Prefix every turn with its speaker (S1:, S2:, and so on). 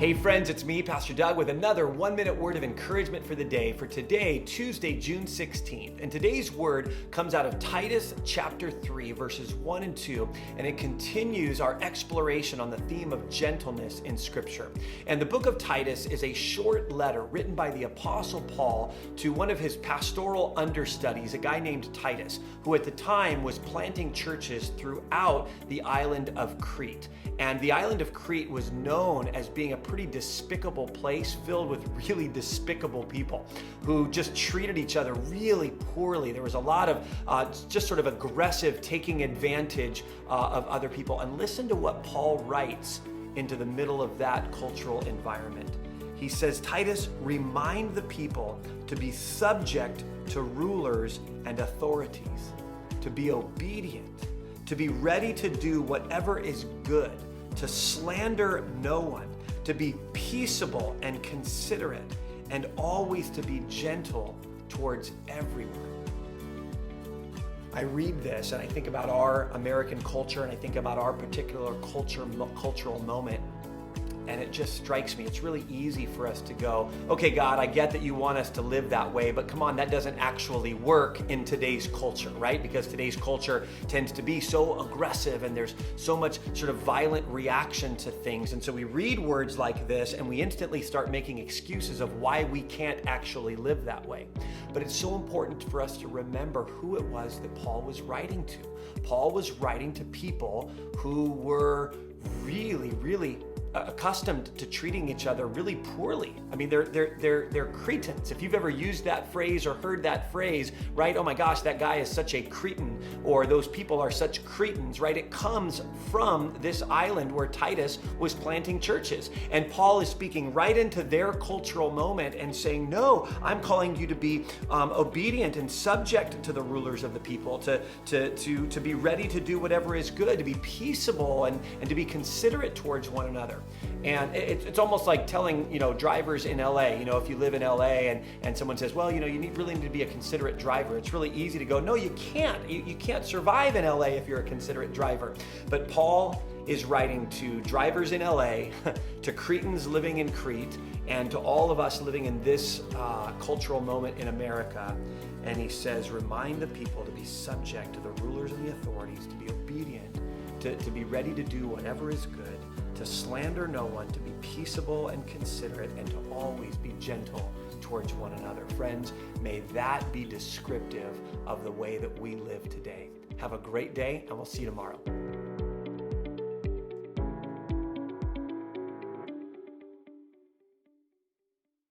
S1: Hey friends, it's me, Pastor Doug, with another 1-minute word of encouragement for the day for today, Tuesday, June 16th. And today's word comes out of Titus chapter 3, verses 1 and 2, and it continues our exploration on the theme of gentleness in Scripture. And the book of Titus is a short letter written by the Apostle Paul to one of his pastoral understudies, a guy named Titus, who at the time was planting churches throughout the island of Crete. And the island of Crete was known as being a pretty despicable place filled with really despicable people who just treated each other really poorly. There was a lot of just sort of aggressive taking advantage of other people. And listen to what Paul writes into the middle of that cultural environment. He says, Titus, remind the people to be subject to rulers and authorities, to be obedient, to be ready to do whatever is good, to slander no one, to be peaceable and considerate, and always to be gentle towards everyone. I read this and I think about our American culture and I think about our particular cultural moment. And it just strikes me, it's really easy for us to go, okay, God, I get that you want us to live that way, but come on, that doesn't actually work in today's culture, right? Because today's culture tends to be so aggressive and there's so much sort of violent reaction to things. And so we read words like this and we instantly start making excuses of why we can't actually live that way. But it's so important for us to remember who it was that Paul was writing to. Paul was writing to people who were really accustomed to treating each other really poorly. I mean, they're Cretans. If you've ever used that phrase or heard that phrase, right? Oh my gosh, that guy is such a Cretan, or those people are such Cretans, right? It comes from this island where Titus was planting churches. And Paul is speaking right into their cultural moment and saying, no, I'm calling you to be obedient and subject to the rulers of the people, to be ready to do whatever is good, to be peaceable and to be considerate towards one another. And it's almost like telling, drivers in LA, if you live in LA and someone says, well, you really need to be a considerate driver. It's really easy to go, no, you can't. You can't survive in LA if you're a considerate driver. But Paul is writing to drivers in LA, to Cretans living in Crete, and to all of us living in this cultural moment in America. And he says, remind the people to be subject to the rulers and the authorities, to be obedient, to be ready to do whatever is good, to slander no one, to be peaceable and considerate, and to always be gentle towards one another. Friends, may that be descriptive of the way that we live today. Have a great day, and we'll see you tomorrow.